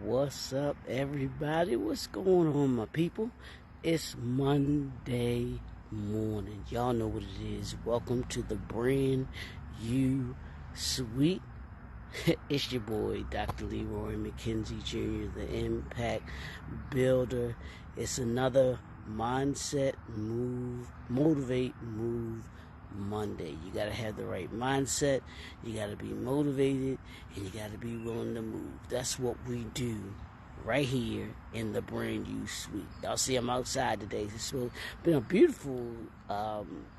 What's up, everybody? What's going on, my people? It's Monday morning. Y'all know what it is. Welcome to the brand new suite. It's your boy, Dr. Leroy McKenzie Jr., the Impact Builder. It's another Mindset Move, Motivate Move Monday. You got to have the right mindset, you got to be motivated, and you got to be willing to move. That's what we do right here in the brand new suite. Y'all see I'm outside today. It's been a beautiful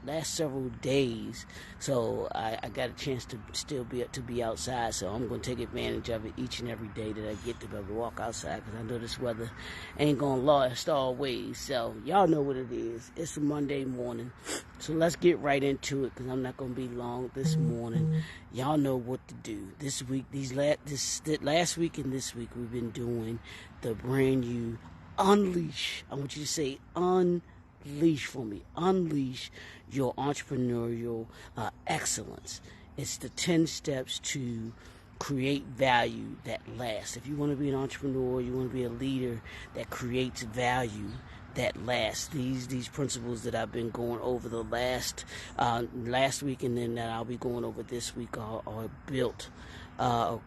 last several days, so I got a chance to still be outside, so I'm going to take advantage of it each and every day that I get to be able to walk outside, because I know this weather ain't going to last always. So y'all know what it is. It's a Monday morning, so let's get right into it, because I'm not going to be long this morning. Y'all know what to do. This week, last week and this week, we've been doing the brand new Unleash. I want you to say unleash for me. Unleash your entrepreneurial excellence. It's the 10 steps to create value that lasts. If you want to be an entrepreneur, you want to be a leader that creates value that lasts. These principles that I've been going over the last week, and then that I'll be going over this week, are built,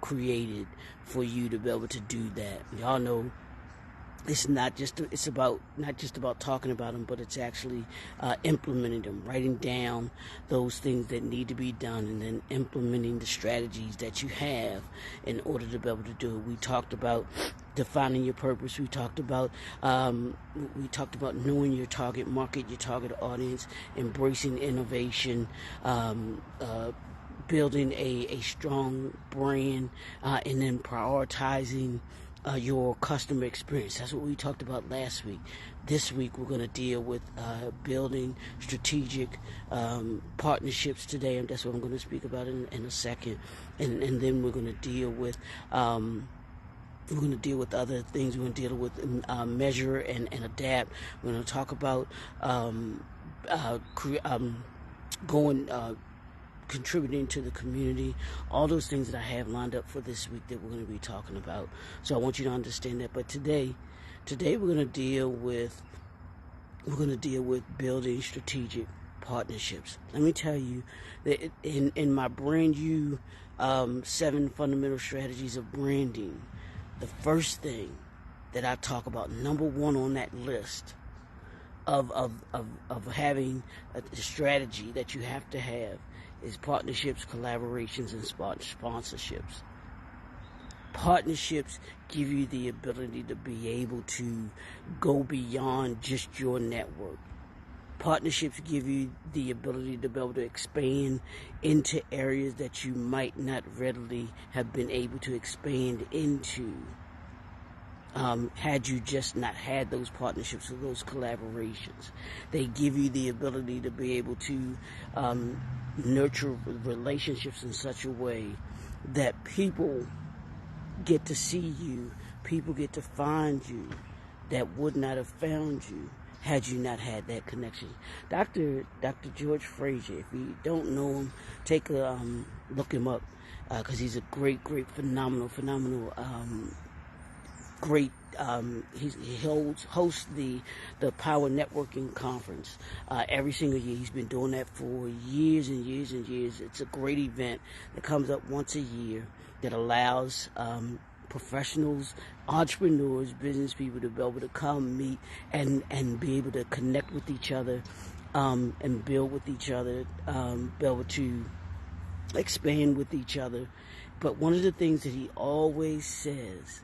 created for you to be able to do that. Y'all know it's not just about talking about them, but it's actually implementing them, writing down those things that need to be done, and then implementing the strategies that you have in order to be able to do it. We talked about defining your purpose. We talked about knowing your target market, your target audience, embracing innovation, building a strong brand, and then prioritizing your customer experience. That's what we talked about last week. This week we're going to deal with building strategic partnerships today, and that's what I'm going to speak about in a second. And then we're going to deal with other things. We're going to deal with measure and adapt. We're going to talk about contributing to the community, all those things that I have lined up for this week that we're going to be talking about. So I want you to understand that. But today we're going to deal with building strategic partnerships. Let me tell you that in my brand new 7 fundamental strategies of branding, the first thing that I talk about, number one on that list of having a strategy that you have to have, is partnerships, collaborations, and sponsorships. Partnerships give you the ability to be able to go beyond just your network. Partnerships give you the ability to be able to expand into areas that you might not readily have been able to expand into had you just not had those partnerships or those collaborations. They give you the ability to be able to nurture relationships in such a way that people get to see you, people get to find you, that would not have found you had you not had that connection. Dr. George Frazier, if you don't know him, take a look him up, because he's a great, phenomenal, great. He hosts the Power Networking Conference every single year. He's been doing that for years and years and years. It's a great event that comes up once a year that allows professionals, entrepreneurs, business people to be able to come meet and be able to connect with each other, and build with each other, be able to expand with each other. But one of the things that he always says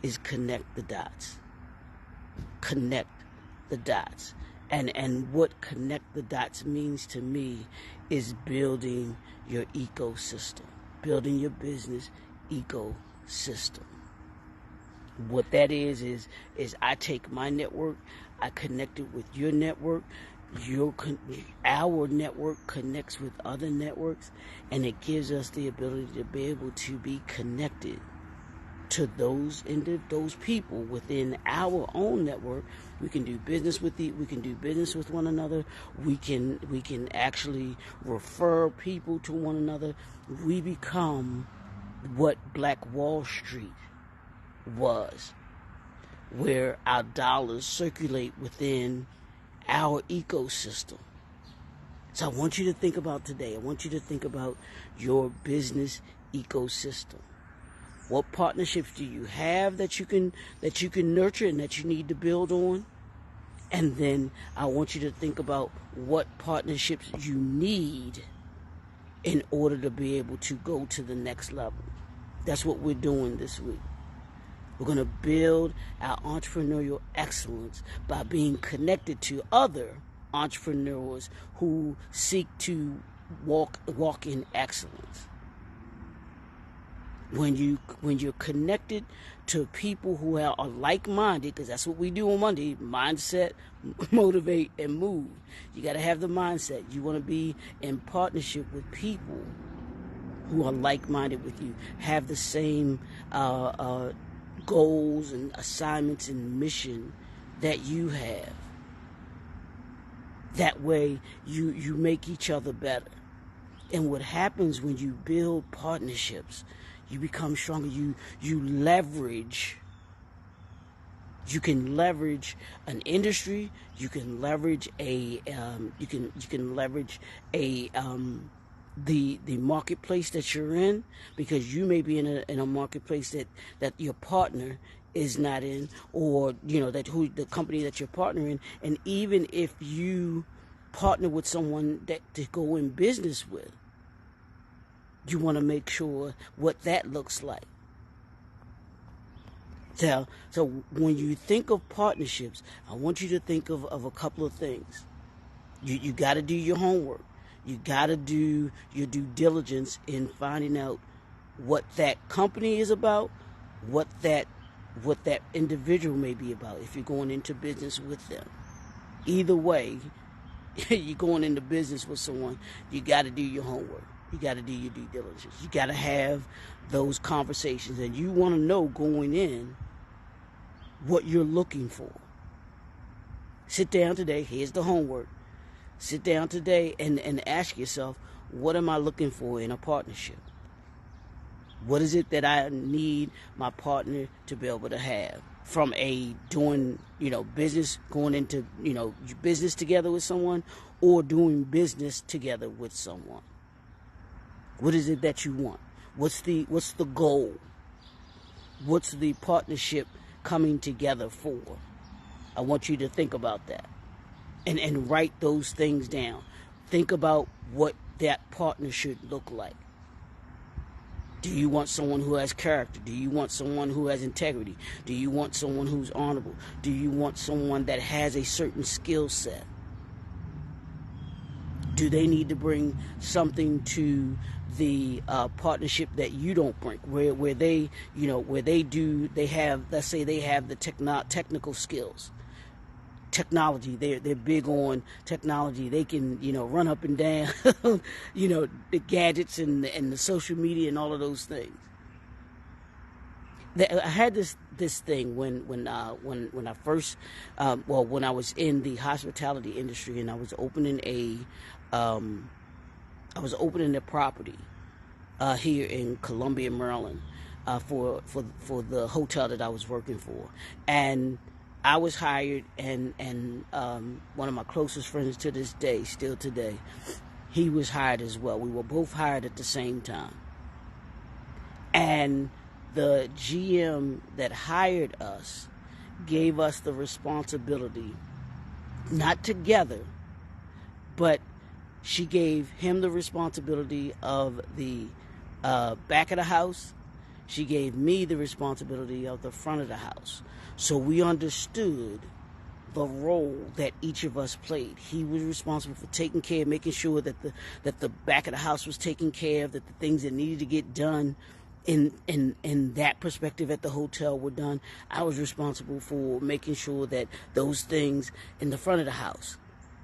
is connect the dots. Connect the dots. And what connect the dots means to me is building your ecosystem, building your business ecosystem. What that is I take my network, I connect it with your network, our network connects with other networks, and it gives us the ability to be able to be connected to those people within our own network. We can do business with one another. We can actually refer people to one another. We become what Black Wall Street was, where our dollars circulate within our ecosystem. So I want you to think about today. I want you to think about your business ecosystem. What partnerships do you have that you can nurture and that you need to build on? And then I want you to think about what partnerships you need in order to be able to go to the next level. That's what we're doing this week. We're going to build our entrepreneurial excellence by being connected to other entrepreneurs who seek to walk in excellence. When you're connected to people who are like-minded, because that's what we do on Monday: mindset, motivate, and move. You got to have the mindset. You want to be in partnership with people who are like-minded with you, have the same goals and assignments and mission that you have. That way you make each other better. And what happens when you build partnerships, you become stronger. You leverage. You can leverage an industry. You can leverage the marketplace that you're in, because you may be in a marketplace that your partner is not in, or the company that you're partnering. And even if you partner with someone that to go in business with, you want to make sure what that looks like. So when you think of partnerships, I want you to think of a couple of things. You got to do your homework. You got to do your due diligence in finding out what that company is about, what that individual may be about if you're going into business with them. Either way, you're going into business with someone, you got to do your homework. You got to do your due diligence. You got to have those conversations, and you want to know going in what you're looking for. Sit down today. Here's the homework. Sit down today and ask yourself, what am I looking for in a partnership? What is it that I need my partner to be able to have? From doing business, going into business together with someone, or doing business together with someone. What is it that you want? What's the goal? What's the partnership coming together for? I want you to think about that and write those things down. Think about what that partner should look like. Do you want someone who has character? Do you want someone who has integrity? Do you want someone who's honorable? Do you want someone that has a certain skill set? Do they need to bring something to the partnership that you don't bring? Where they have, let's say they have the technical skills. Technology, they're big on technology. They can run up and down the gadgets and the social media and all of those things. I had this thing when I first when I was in the hospitality industry, and I was opening a property here in Columbia, Maryland, for the hotel that I was working for. And I was hired, and one of my closest friends to this day, still today, he was hired as well. We were both hired at the same time. And the GM that hired us gave us the responsibility, not together, but she gave him the responsibility of the back of the house. She gave me the responsibility of the front of the house. So we understood the role that each of us played. He was responsible for taking care, making sure that the back of the house was taken care of, that the things that needed to get done in that perspective at the hotel were done. I was responsible for making sure that those things in the front of the house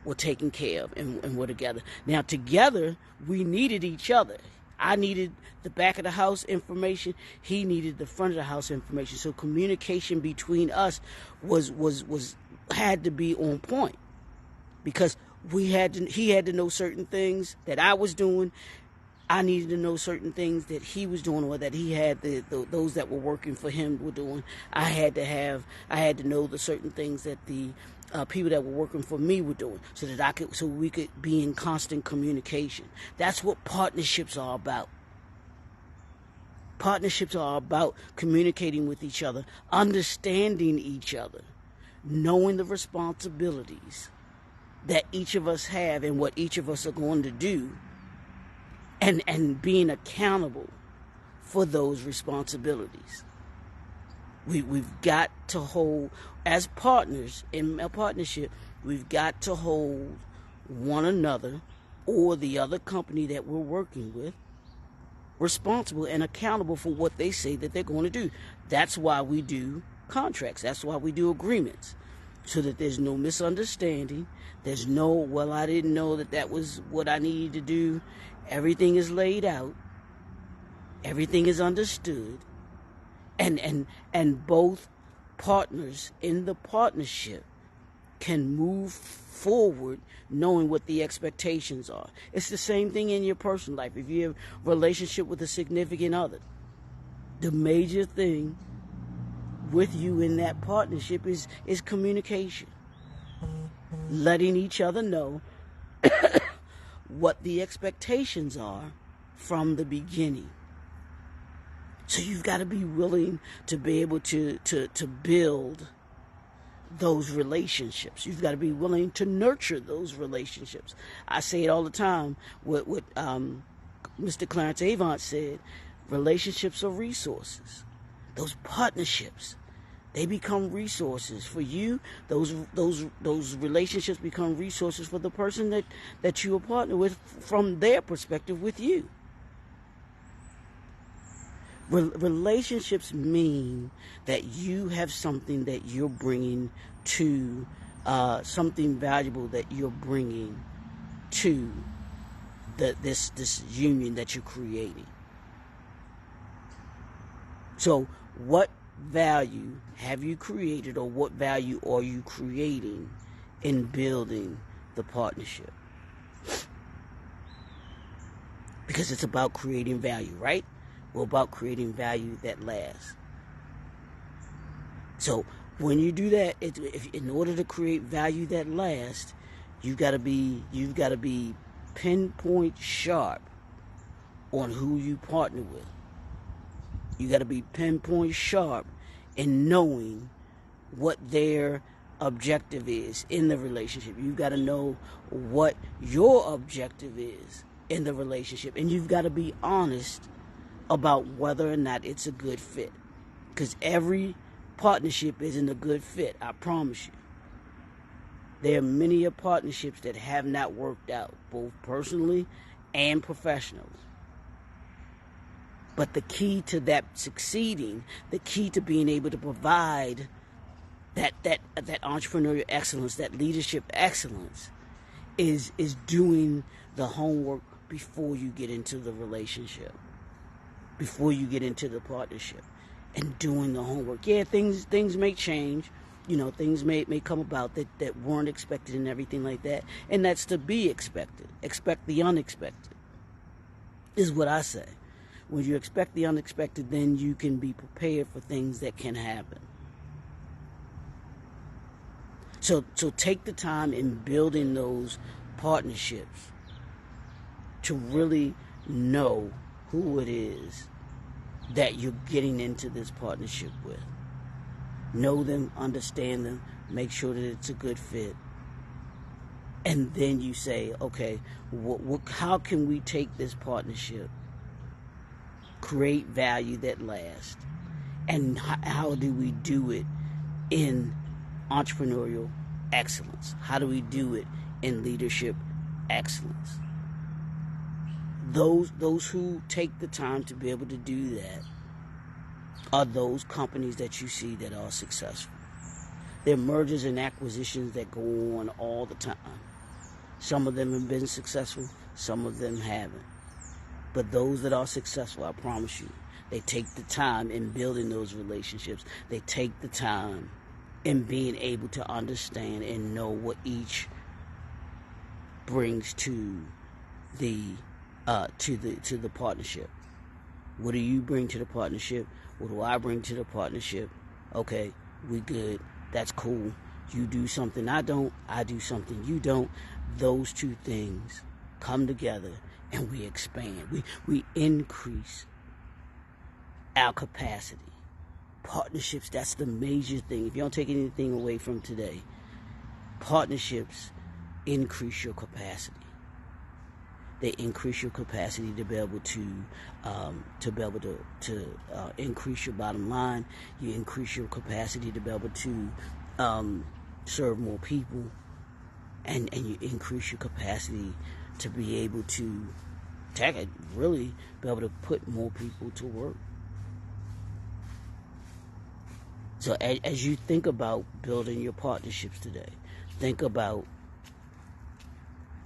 were taken care of and were together. Now, together, we needed each other. I needed the back of the house information. He needed the front of the house information. So communication between us had to be on point, because he had to know certain things that I was doing. I needed to know certain things that he was doing, or that he had those that were working for him were doing. I had to know the certain things that the people that were working for me were doing, so we could be in constant communication. That's what partnerships are about. Partnerships are about communicating with each other, understanding each other, knowing the responsibilities that each of us have and what each of us are going to do, and being accountable for those responsibilities. We've got to hold, as partners in a partnership, we've got to hold one another or the other company that we're working with responsible and accountable for what they say that they're going to do. That's why we do contracts. That's why we do agreements, so that there's no misunderstanding. There's no, well, I didn't know that was what I needed to do. Everything is laid out. Everything is understood. And both partners in the partnership can move forward knowing what the expectations are. It's the same thing in your personal life. If you have a relationship with a significant other, the major thing with you in that partnership is communication. Letting each other know what the expectations are from the beginning. So you've got to be willing to be able to build those relationships. You've got to be willing to nurture those relationships. I say it all the time. What Mr. Clarence Avant said, relationships are resources. Those partnerships, they become resources for you. Those relationships become resources for the person that you are partnered with, from their perspective with you. Relationships mean that you have something that you're bringing to, something valuable that you're bringing to this union that you're creating. So what value have you created, or what value are you creating in building the partnership? Because it's about creating value, right? We're about creating value that lasts. So when you do that, in order to create value that lasts, you've got to be pinpoint sharp on who you partner with. You got to be pinpoint sharp in knowing what their objective is in the relationship. You've got to know what your objective is in the relationship, and you've got to be honest about whether or not it's a good fit. Because every partnership isn't a good fit, I promise you. There are many partnerships that have not worked out, both personally and professionally. But the key to that succeeding, the key to being able to provide that entrepreneurial excellence, that leadership excellence, is doing the homework before you get into the relationship, before you get into the partnership, and doing the homework. Yeah, things may change. Things may come about that weren't expected and everything like that. And that's to be expected. Expect the unexpected, is what I say. When you expect the unexpected, then you can be prepared for things that can happen. So take the time in building those partnerships to really know who it is that you're getting into this partnership with. Know them, understand them, make sure that it's a good fit. And then you say, okay, how can we take this partnership, create value that lasts, and how do we do it in entrepreneurial excellence? How do we do it in leadership excellence? Those who take the time to be able to do that are those companies that you see that are successful. There are mergers and acquisitions that go on all the time. Some of them have been successful, some of them haven't. But those that are successful, I promise you, they take the time in building those relationships. They take the time in being able to understand and know what each brings to the to the partnership. What do you bring to the partnership? What do I bring to the partnership? Okay, we good. That's cool. You do something I don't. I do something you don't. Those two things come together and we expand. We increase our capacity. Partnerships, that's the major thing. If you don't take anything away from today, partnerships increase your capacity. They increase your capacity to be able to increase your bottom line. You increase your capacity to be able to serve more people, and you increase your capacity to be able to really be able to put more people to work. So as you think about building your partnerships today, think about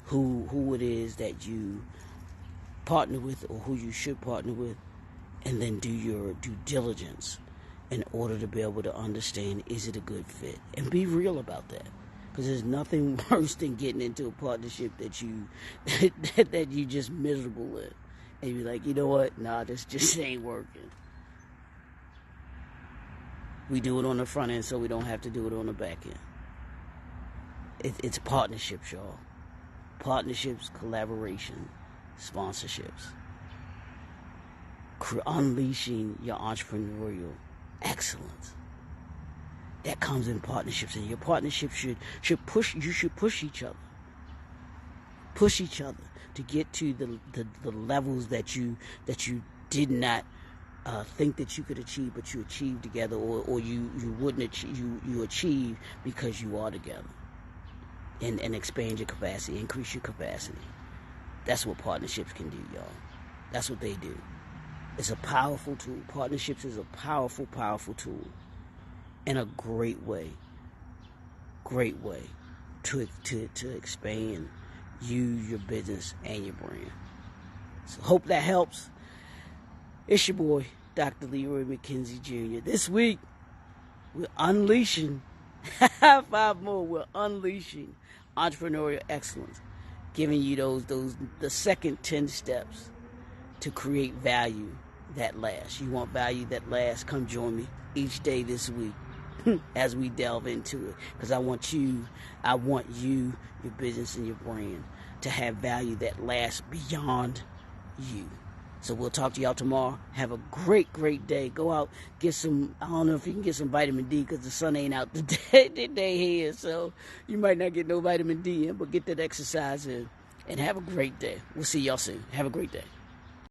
who it is that you partner with or who you should partner with, and then do your due diligence in order to be able to understand, is it a good fit? And be real about that. Because there's nothing worse than getting into a partnership that you that you just miserable with. And you're like, you know what? Nah, this just ain't working. We do it on the front end so we don't have to do it on the back end. It's partnerships, y'all. Partnerships, collaboration, sponsorships. Unleashing your entrepreneurial excellence. That comes in partnerships, and your partnership should push each other. Push each other to get to the levels that you did not think that you could achieve, but you achieve together, or you wouldn't achieve, you achieve because you are together. And expand your capacity, increase your capacity. That's what partnerships can do, y'all. That's what they do. It's a powerful tool. Partnerships is a powerful, powerful tool. And a great way to expand you, your business, and your brand. So hope that helps. It's your boy, Dr. Leroy McKenzie Jr. This week, we're unleashing 5 more. We're unleashing entrepreneurial excellence, giving you the second 10 steps to create value that lasts. You want value that lasts? Come join me each day this week as we delve into it, because I want you, your business, and your brand to have value that lasts beyond you. So we'll talk to y'all tomorrow. Have a great, great day. Go out, get some, I don't know if you can get some vitamin D, because the sun ain't out today here, so you might not get no vitamin D in, but get that exercise in, and have a great day. We'll see y'all soon. Have a great day.